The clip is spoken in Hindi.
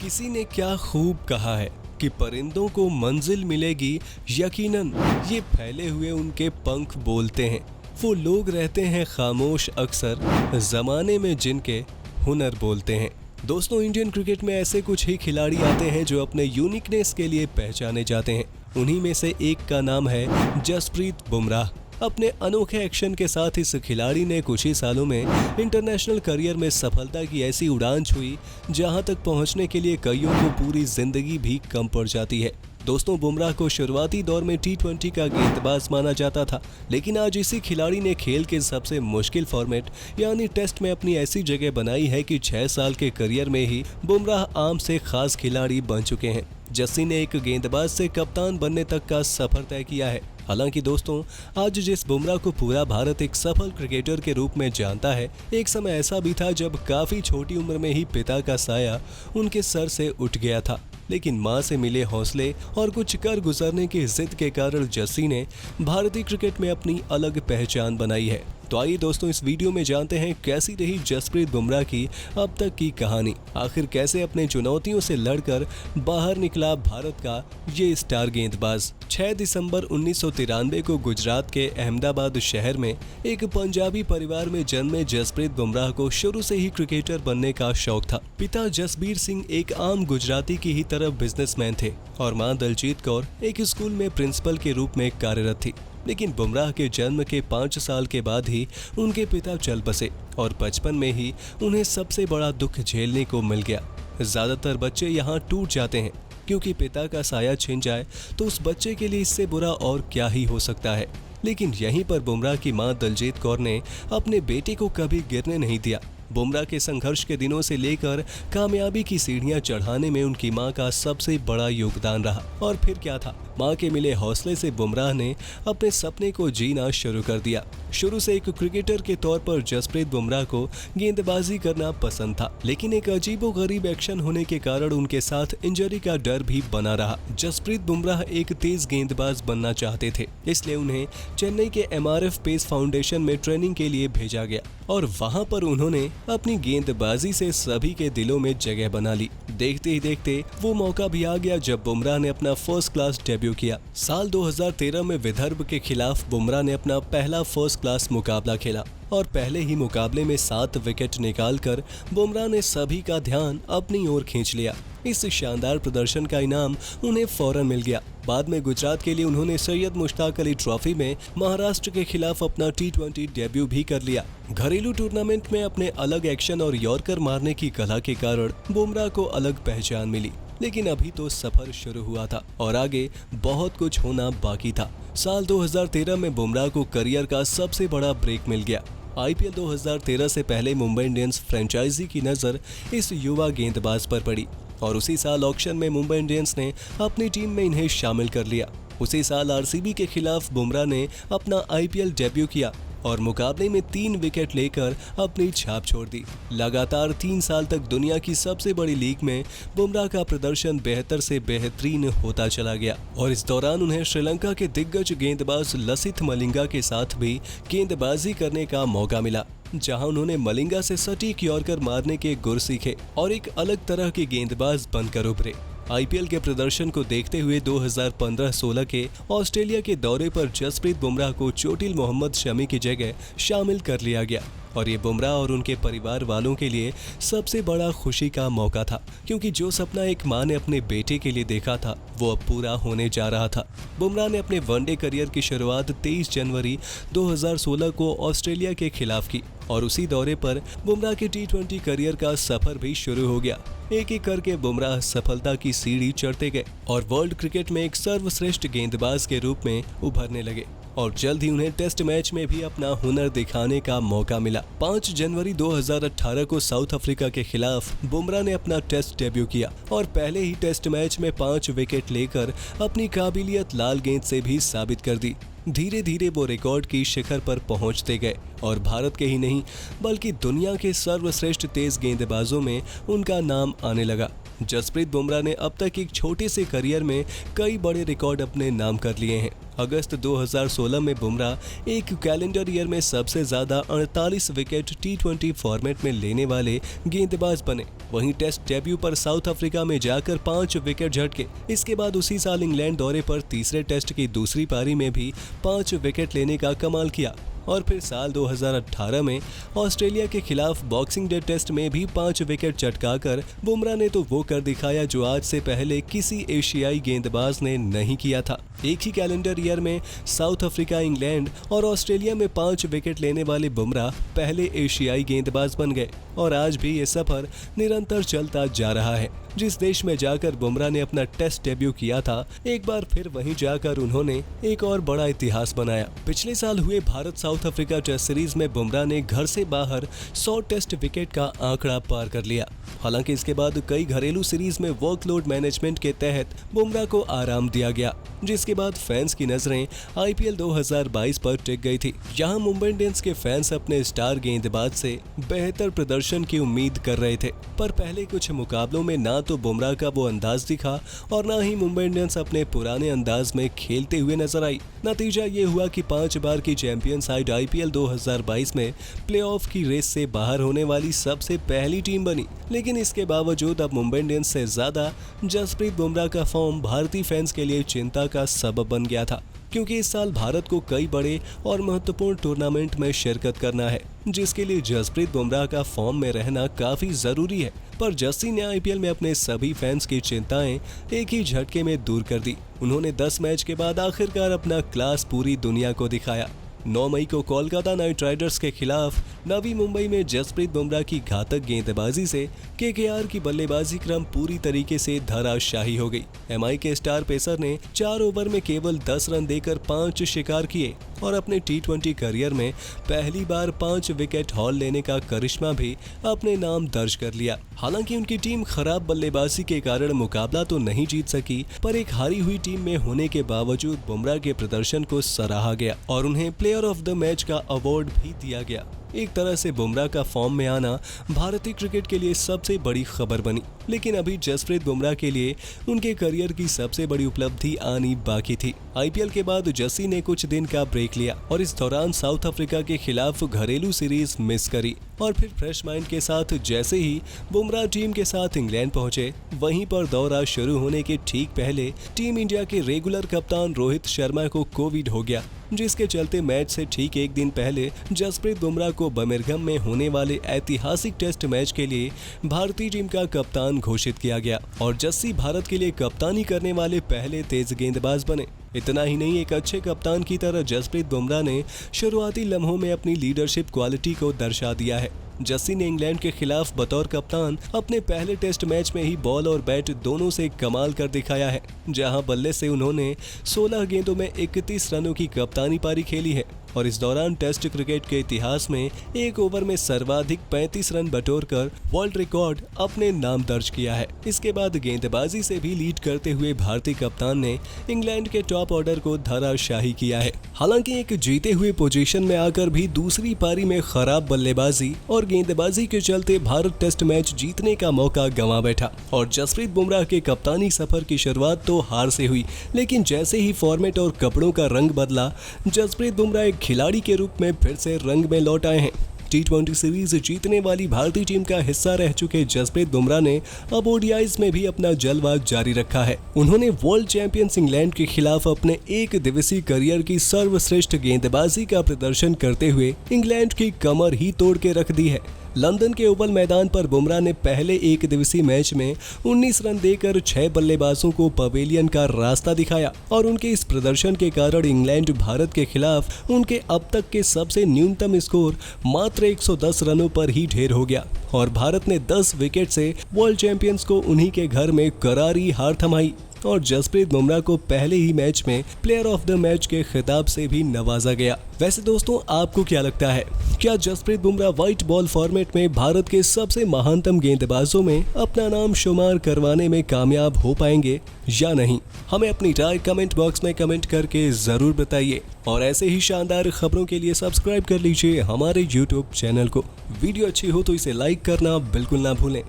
किसी ने क्या खूब कहा है कि परिंदों को मंजिल मिलेगी यकीनन, ये फैले हुए उनके पंख बोलते हैं। वो लोग रहते हैं खामोश अक्सर जमाने में जिनके हुनर बोलते हैं। दोस्तों, इंडियन क्रिकेट में ऐसे कुछ ही खिलाड़ी आते हैं जो अपने यूनिकनेस के लिए पहचाने जाते हैं। उन्हीं में से एक का नाम है जसप्रीत बुमराह। अपने अनोखे एक्शन के साथ इस खिलाड़ी ने कुछ ही सालों में इंटरनेशनल करियर में सफलता की ऐसी उड़ान छुई जहां तक पहुंचने के लिए कईयों को पूरी जिंदगी भी कम पड़ जाती है। दोस्तों, बुमराह को शुरुआती दौर में टी20 का गेंदबाज माना जाता था, लेकिन आज इसी खिलाड़ी ने खेल के सबसे मुश्किल फॉर्मेट यानी टेस्ट में अपनी ऐसी जगह बनाई है कि 6 साल के करियर में ही बुमराह आम से खास खिलाड़ी बन चुके हैं। जस्सी ने एक गेंदबाज से कप्तान बनने तक का सफर तय किया है। हालांकि दोस्तों, आज जिस बुमराह को पूरा भारत एक सफल क्रिकेटर के रूप में जानता है, एक समय ऐसा भी था जब काफी छोटी उम्र में ही पिता का साया उनके सर से उठ गया था। लेकिन मां से मिले हौसले और कुछ कर गुजरने की जिद के कारण जस्सी ने भारतीय क्रिकेट में अपनी अलग पहचान बनाई है। तो आइए दोस्तों, इस वीडियो में जानते हैं कैसी रही जसप्रीत बुमराह की अब तक की कहानी। आखिर कैसे अपने चुनौतियों से लड़कर बाहर निकला भारत का ये स्टार गेंदबाज। 6 दिसंबर 1993 को गुजरात के अहमदाबाद शहर में एक पंजाबी परिवार में जन्मे जसप्रीत बुमराह को शुरू से ही क्रिकेटर बनने का शौक था। पिता जसबीर सिंह एक आम गुजराती की ही तरह बिजनेसमैन थे और मां दलजीत कौर एक स्कूल में प्रिंसिपल के रूप में कार्यरत थी। लेकिन बुमराह के जन्म के 5 साल के बाद ही उनके पिता चल बसे और बचपन में ही उन्हें सबसे बड़ा दुख झेलने को मिल गया। ज्यादातर बच्चे यहाँ टूट जाते हैं क्योंकि पिता का साया छिन जाए तो उस बच्चे के लिए इससे बुरा और क्या ही हो सकता है। लेकिन यहीं पर बुमराह की मां दलजीत कौर ने अपने बेटे को कभी गिरने नहीं दिया। बुमराह के संघर्ष के दिनों से लेकर कामयाबी की सीढ़ियां चढ़ाने में उनकी मां का सबसे बड़ा योगदान रहा। और फिर क्या था, मां के मिले हौसले से बुमराह ने अपने सपने को जीना शुरू कर दिया। शुरू से एक क्रिकेटर के तौर पर जसप्रीत बुमराह को गेंदबाजी करना पसंद था, लेकिन एक अजीबोगरीब एक्शन होने के कारण उनके साथ इंजरी का डर भी बना रहा। जसप्रीत बुमराह एक तेज गेंदबाज बनना चाहते थे, इसलिए उन्हें चेन्नई के MRF पेस फाउंडेशन में ट्रेनिंग के लिए भेजा गया और वहां पर उन्होंने अपनी गेंदबाजी से सभी के दिलों में जगह बना ली। देखते ही देखते वो मौका भी आ गया जब बुमराह ने अपना फर्स्ट क्लास डेब्यू किया। साल 2013 में विदर्भ के खिलाफ बुमराह ने अपना पहला फर्स्ट क्लास मुकाबला खेला और पहले ही मुकाबले में 7 विकेट निकालकर बुमराह ने सभी का ध्यान अपनी ओर खींच लिया। इस शानदार प्रदर्शन का इनाम उन्हें फौरन मिल गया। बाद में गुजरात के लिए उन्होंने सैयद मुश्ताक अली ट्रॉफी में महाराष्ट्र के खिलाफ अपना टी20 डेब्यू भी कर लिया। घरेलू टूर्नामेंट में अपने अलग एक्शन और यॉर्कर मारने की कला के कारण बुमराह को अलग पहचान मिली। लेकिन अभी तो सफर शुरू हुआ था और आगे बहुत कुछ होना बाकी था। साल 2013 में बुमराह को करियर का सबसे बड़ा ब्रेक मिल गया। IPL 2013 से पहले मुंबई इंडियंस फ्रेंचाइजी की नजर इस युवा गेंदबाज पर पड़ी और उसी साल ऑक्शन में मुंबई इंडियंस ने अपनी टीम में इन्हें शामिल कर लिया। उसी साल RCB के खिलाफ बुमराह ने अपना IPL डेब्यू किया और मुकाबले में 3 विकेट लेकर अपनी छाप छोड़ दी। लगातार 3 साल तक दुनिया की सबसे बड़ी लीग में बुमराह का प्रदर्शन बेहतर से बेहतरीन होता चला गया और इस दौरान उन्हें श्रीलंका के दिग्गज गेंदबाज लसिथ मलिंगा के साथ भी गेंदबाजी करने का मौका मिला, जहां उन्होंने मलिंगा से सटीक यॉर्कर मारने के गुर सीखे और एक अलग तरह के गेंदबाज बनकर उभरे। IPL के प्रदर्शन को देखते हुए 2015-16 के ऑस्ट्रेलिया के दौरे पर जसप्रीत बुमराह को चोटिल मोहम्मद शमी की जगह शामिल कर लिया गया और ये बुमराह और उनके परिवार वालों के लिए सबसे बड़ा खुशी का मौका था, क्योंकि जो सपना एक मां ने अपने बेटे के लिए देखा था वो अब पूरा होने जा रहा था। बुमराह ने अपने वनडे करियर की शुरुआत 23 जनवरी 2016 को ऑस्ट्रेलिया के खिलाफ की और उसी दौरे पर बुमराह के टी20 करियर का सफर भी शुरू हो गया। एक एक करके बुमराह सफलता की सीढ़ी चढ़ते गए और वर्ल्ड क्रिकेट में एक सर्वश्रेष्ठ गेंदबाज के रूप में उभरने लगे और जल्द ही उन्हें टेस्ट मैच में भी अपना हुनर दिखाने का मौका मिला। 5 जनवरी 2018 को साउथ अफ्रीका के खिलाफ बुमराह ने अपना टेस्ट डेब्यू किया और पहले ही टेस्ट मैच में 5 विकेट लेकर अपनी काबिलियत लाल गेंद से भी साबित कर दी। धीरे धीरे वो रिकॉर्ड की शिखर पर पहुंचते गए और भारत के ही नहीं बल्कि दुनिया के सर्वश्रेष्ठ तेज गेंदबाजों में उनका नाम आने लगा। जसप्रीत बुमराह ने अब तक एक छोटे से करियर में कई बड़े रिकॉर्ड अपने नाम कर लिए हैं। अगस्त 2016 में बुमराह एक कैलेंडर ईयर में सबसे ज्यादा 48 विकेट T20 फॉर्मेट में लेने वाले गेंदबाज बने। वहीं टेस्ट डेब्यू पर साउथ अफ्रीका में जाकर 5 विकेट झटके। इसके बाद उसी साल इंग्लैंड दौरे पर तीसरे टेस्ट की दूसरी पारी में भी 5 विकेट लेने का कमाल किया और फिर साल 2018 में ऑस्ट्रेलिया के खिलाफ बॉक्सिंग डे टेस्ट में भी 5 विकेट चटकाकर बुमराह ने तो वो कर दिखाया जो आज से पहले किसी एशियाई गेंदबाज ने नहीं किया था। एक ही कैलेंडर ईयर में साउथ अफ्रीका, इंग्लैंड और ऑस्ट्रेलिया में 5 विकेट लेने वाले बुमराह पहले एशियाई गेंदबाज बन गए और आज भी ये सफर निरंतर चलता जा रहा है। जिस देश में जाकर बुमराह ने अपना टेस्ट डेब्यू किया था, एक बार फिर वहीं जाकर उन्होंने एक और बड़ा इतिहास बनाया। पिछले साल हुए Bharat South Africa test series में बुमराह ने घर से बाहर 100 टेस्ट विकेट का आंकड़ा पार कर लिया। हालांकि इसके बाद कई घरेलू सीरीज में वर्कलोड मैनेजमेंट के तहत बुमराह को आराम दिया गया, जिसके बाद फैंस की नजरें IPL 2022 पर टिक गई थी। यहाँ मुंबई इंडियंस के फैंस अपने स्टार गेंदबाज से बेहतर प्रदर्शन की उम्मीद कर रहे थे, पर पहले कुछ मुकाबलों में ना तो बुमराह का वो अंदाज दिखा और ना ही मुंबई इंडियंस अपने पुराने अंदाज में खेलते हुए नजर आई। नतीजा ये हुआ कि 5 बार की चैंपियन साइड IPL 2022 में प्लेऑफ की रेस से बाहर होने वाली सबसे पहली टीम बनी। लेकिन इसके बावजूद अब मुंबई इंडियंस से ज्यादा जसप्रीत बुमराह का फॉर्म भारतीय फैंस के लिए चिंता का सबब बन गया था, क्योंकि इस साल भारत को कई बड़े और महत्वपूर्ण टूर्नामेंट में शिरकत करना है, जिसके लिए जसप्रीत बुमराह का फॉर्म में रहना काफी जरूरी है। पर जस्सी ने IPL में अपने सभी फैंस की चिंताएं एक ही झटके में दूर कर दी। उन्होंने 10 मैच के बाद आखिरकार अपना क्लास पूरी दुनिया को दिखाया। 9 मई को कोलकाता नाइट राइडर्स के खिलाफ नवी मुंबई में जसप्रीत बुमराह की घातक गेंदबाजी से KKR की बल्लेबाजी क्रम पूरी तरीके से धराशायी हो गई। MI के स्टार पेसर ने 4 ओवर में केवल 10 रन देकर 5 शिकार किए और अपने T20 करियर में पहली बार 5 विकेट हॉल लेने का करिश्मा भी अपने नाम दर्ज कर लिया। हालांकि उनकी टीम खराब बल्लेबाजी के कारण मुकाबला तो नहीं जीत सकी, पर एक हारी हुई टीम में होने के बावजूद बुमराह के प्रदर्शन को सराहा गया और उन्हें प्लेयर ऑफ द मैच का अवार्ड भी दिया गया। एक तरह से बुमराह का फॉर्म में आना भारतीय क्रिकेट के लिए सबसे बड़ी खबर बनी। लेकिन अभी जसप्रीत बुमराह के लिए उनके करियर की सबसे बड़ी उपलब्धि आनी बाकी थी। IPL के बाद जस्सी ने कुछ दिन का ब्रेक लिया और इस दौरान साउथ अफ्रीका के खिलाफ घरेलू सीरीज मिस करी और फिर फ्रेश माइंड के साथ जैसे ही बुमराह टीम के साथ इंग्लैंड पहुंचे, वहीं पर दौरा शुरू होने के ठीक पहले टीम इंडिया के रेगुलर कप्तान रोहित शर्मा को कोविड हो गया, जिसके चलते मैच से ठीक एक दिन पहले जसप्रीत बुमराह को बर्मिंघम में होने वाले ऐतिहासिक टेस्ट मैच के लिए भारतीय टीम का कप्तान घोषित किया गया और जस्सी भारत के लिए कप्तानी करने वाले पहले तेज गेंदबाज बने। इतना ही नहीं, एक अच्छे कप्तान की तरह जसप्रीत बुमराह ने शुरुआती लम्हों में अपनी लीडरशिप क्वालिटी को दर्शा दिया है। जस्सी ने इंग्लैंड के खिलाफ बतौर कप्तान अपने पहले टेस्ट मैच में ही बॉल और बैट दोनों से कमाल कर दिखाया है, जहां बल्ले से उन्होंने 16 गेंदों में 31 रनों की कप्तानी पारी खेली है और इस दौरान टेस्ट क्रिकेट के इतिहास में एक ओवर में सर्वाधिक 35 रन बटोरकर वर्ल्ड रिकॉर्ड अपने नाम दर्ज किया है। इसके बाद गेंदबाजी से भी लीड करते हुए भारतीय कप्तान ने इंग्लैंड के टॉप ऑर्डर को धराशायी किया है। हालांकि एक जीते हुए पोजीशन में आकर भी दूसरी पारी में खराब बल्लेबाजी और गेंदबाजी के चलते भारत टेस्ट मैच जीतने का मौका गंवा बैठा और जसप्रीत बुमराह के कप्तानी सफर की शुरुआत तो हार से हुई, लेकिन जैसे ही फॉर्मेट और कपड़ों का रंग बदला, जसप्रीत बुमराह एक खिलाड़ी के रूप में फिर से रंग में लौट आए हैं। T20 सीरीज जीतने वाली भारतीय टीम का हिस्सा रह चुके जसप्रीत बुमराह ने अब ODIs में भी अपना जलवा जारी रखा है। उन्होंने वर्ल्ड चैंपियंस इंग्लैंड के खिलाफ अपने एक दिवसीय करियर की सर्वश्रेष्ठ गेंदबाजी का प्रदर्शन करते हुए इंग्लैंड की कमर ही तोड़ के रख दी है। लंदन के ओवल मैदान पर बुमराह ने पहले एक दिवसीय मैच में 19 रन देकर 6 बल्लेबाजों को पवेलियन का रास्ता दिखाया और उनके इस प्रदर्शन के कारण इंग्लैंड भारत के खिलाफ उनके अब तक के सबसे न्यूनतम स्कोर मात्र 110 रनों पर ही ढेर हो गया और भारत ने 10 विकेट से वर्ल्ड चैंपियंस को उन्हीं के घर में करारी हार थमाई और जसप्रीत बुमराह को पहले ही मैच में प्लेयर ऑफ द मैच के खिताब से भी नवाजा गया। वैसे दोस्तों, आपको क्या लगता है, क्या Jasprit Bumrah white ball format में भारत के सबसे महानतम गेंदबाजों में अपना नाम शुमार करवाने में कामयाब हो पाएंगे या नहीं? हमें अपनी राय कमेंट बॉक्स में कमेंट करके जरूर बताइए और ऐसे ही शानदार खबरों के लिए सब्सक्राइब कर लीजिए हमारे YouTube चैनल को। वीडियो अच्छी हो तो इसे लाइक करना बिल्कुल ना भूलें।